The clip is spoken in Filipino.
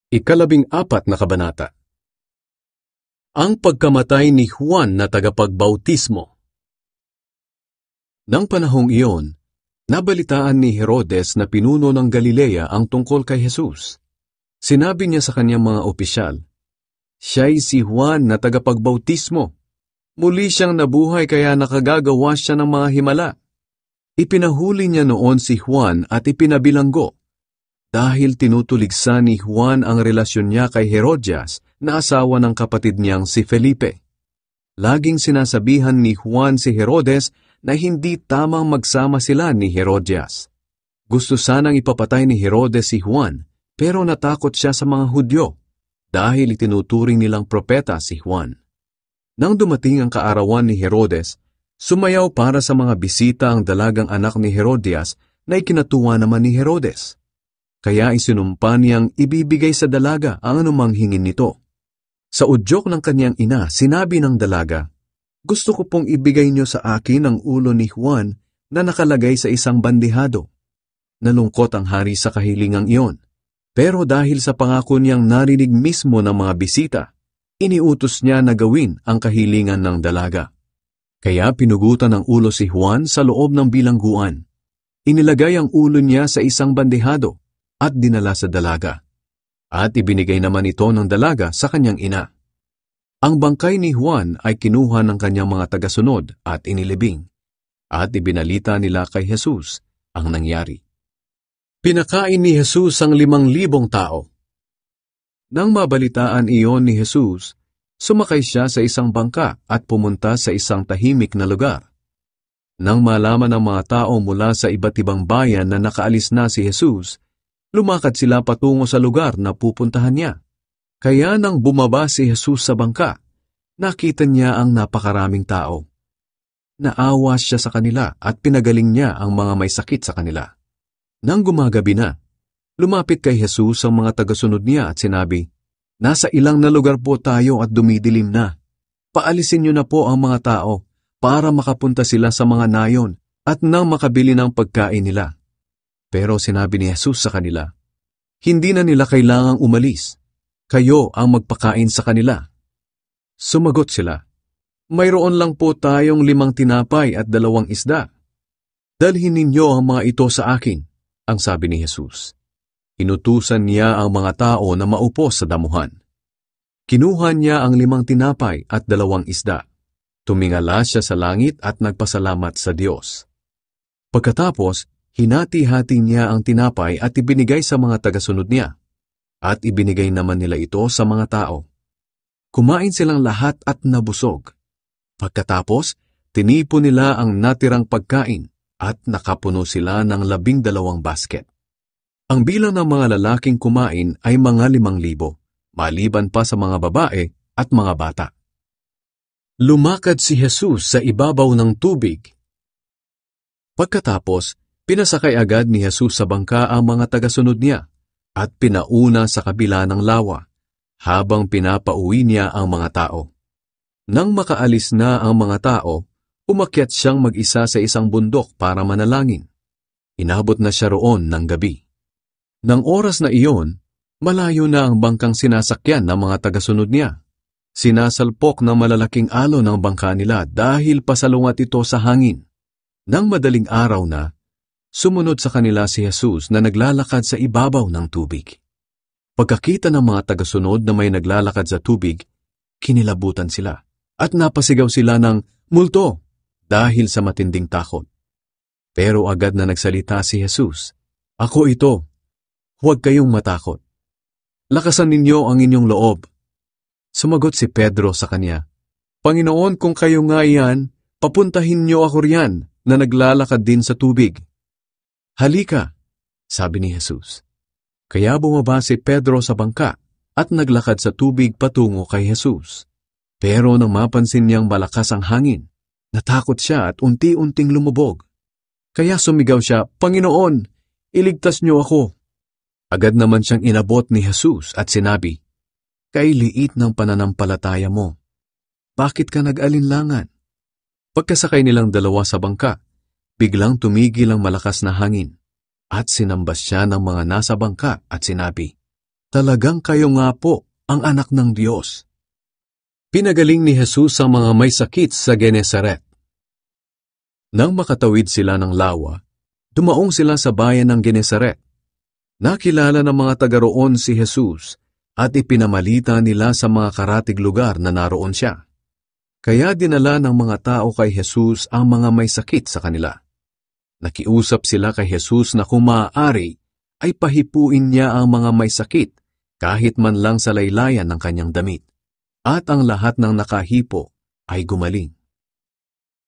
Ikalabing-apat na kabanata. Ang pagkamatay ni Juan na tagapagbautismo. Nang panahong iyon, nabalitaan ni Herodes na pinuno ng Galilea ang tungkol kay Jesus. Sinabi niya sa kanyang mga opisyal, "Siya'y si Juan na tagapagbautismo. Muli siyang nabuhay kaya nakagagawa siya ng mga himala." Ipinahuli niya noon si Juan at ipinabilanggo. Dahil tinutuligsa ni Juan ang relasyon niya kay Herodias na asawa ng kapatid niyang si Felipe. Laging sinasabihan ni Juan si Herodes na hindi tamang magsama sila ni Herodias. Gusto sanang ipapatay ni Herodes si Juan pero natakot siya sa mga Hudyo dahil itinuturing nilang propeta si Juan. Nang dumating ang kaarawan ni Herodes, sumayaw para sa mga bisita ang dalagang anak ni Herodias na ikinatuwa naman ni Herodes. Kaya isinumpa niyang ibibigay sa dalaga ang anumang hingin nito. Sa udyok ng kanyang ina, sinabi ng dalaga, "Gusto ko pong ibigay niyo sa akin ang ulo ni Juan na nakalagay sa isang bandihado." Nalungkot ang hari sa kahilingang iyon. Pero dahil sa pangako niyang narinig mismo ng mga bisita, iniutos niya na gawin ang kahilingan ng dalaga. Kaya pinugutan ng ulo si Juan sa loob ng bilangguan. Inilagay ang ulo niya sa isang bandihado at dinala sa dalaga. At ibinigay naman ito ng dalaga sa kanyang ina. Ang bangkay ni Juan ay kinuha ng kanyang mga tagasunod at inilibing. At ibinalita nila kay Jesus ang nangyari. Pinakain ni Jesus ang 5,000 tao. Nang mabalitaan iyon ni Jesus, sumakay siya sa isang bangka at pumunta sa isang tahimik na lugar. Nang malaman ng mga tao mula sa iba't ibang bayan na nakaalis na si Jesus, lumakad sila patungo sa lugar na pupuntahan niya. Kaya nang bumaba si Jesus sa bangka, nakita niya ang napakaraming tao. Naawa siya sa kanila at pinagaling niya ang mga may sakit sa kanila. Nang gumagabi na, lumapit kay Jesus ang mga tagasunod niya at sinabi, "Nasa ilang na lugar po tayo at dumidilim na. Paalisin niyo na po ang mga tao para makapunta sila sa mga nayon at nang makabili ng pagkain nila." Pero sinabi ni Jesus sa kanila, "Hindi na nila kailangang umalis. Kayo ang magpakain sa kanila." Sumagot sila, "Mayroon lang po tayong 5 tinapay at 2 isda. Dalhin ninyo ang mga ito sa akin," ang sabi ni Jesus. Inutusan niya ang mga tao na maupo sa damuhan. Kinuha niya ang 5 tinapay at 2 isda. Tumingala siya sa langit at nagpasalamat sa Diyos. Pagkatapos, hinati-hati niya ang tinapay at ibinigay sa mga tagasunod niya, at ibinigay naman nila ito sa mga tao. Kumain silang lahat at nabusog. Pagkatapos, tinipon nila ang natirang pagkain at nakapuno sila ng 12 basket. Ang bilang ng mga lalaking kumain ay mga 5,000, maliban pa sa mga babae at mga bata. Lumakad si Jesus sa ibabaw ng tubig. Pagkatapos, pinasakay agad ni Jesus sa bangka ang mga tagasunod niya at pinauna sa kabila ng lawa habang pinapauwi niya ang mga tao. Nang makaalis na ang mga tao, umakyat siyang mag-isa sa isang bundok para manalangin. Inabot na siya roon ng gabi. Nang oras na iyon, malayo na ang bangkang sinasakyan ng mga tagasunod niya. Sinasalpok ng malalaking alon ng bangka nila dahil pasalungat ito sa hangin. Nang madaling araw na, sumunod sa kanila si Jesus na naglalakad sa ibabaw ng tubig. Pagkakita ng mga tagasunod na may naglalakad sa tubig, kinilabutan sila at napasigaw sila ng "Multo!" dahil sa matinding takot. Pero agad na nagsalita si Jesus, "Ako ito, huwag kayong matakot. Lakasan ninyo ang inyong loob." Sumagot si Pedro sa kanya, "Panginoon, kung kayo nga iyan, papuntahin niyo ako riyan na naglalakad din sa tubig." "Halika," sabi ni Jesus. Kaya bumaba si Pedro sa bangka at naglakad sa tubig patungo kay Jesus. Pero nang mapansin niyang malakas ang hangin, natakot siya at unti-unting lumubog. Kaya sumigaw siya, "Panginoon, iligtas niyo ako." Agad naman siyang inabot ni Jesus at sinabi, "Kailiit ng pananampalataya mo. Bakit ka nag-alinlangan?" Pagkasakay nilang dalawa sa bangka, biglang tumigil ang malakas na hangin at sinambas siya ng mga nasa bangka at sinabi, Talagang kayo nga po ang anak ng Diyos. Pinagaling ni Jesus ang mga may sakit sa Genesaret. Nang makatawid sila ng lawa, dumaong sila sa bayan ng Genesaret. Nakilala ng mga taga roon si Jesus at ipinamalita nila sa mga karatig lugar na naroon siya. Kaya dinala ng mga tao kay Jesus ang mga may sakit sa kanila. Nakiusap sila kay Jesus na kung maaari ay pahipuin niya ang mga may sakit kahit man lang sa laylayan ng kanyang damit. At ang lahat ng nakahipo ay gumaling.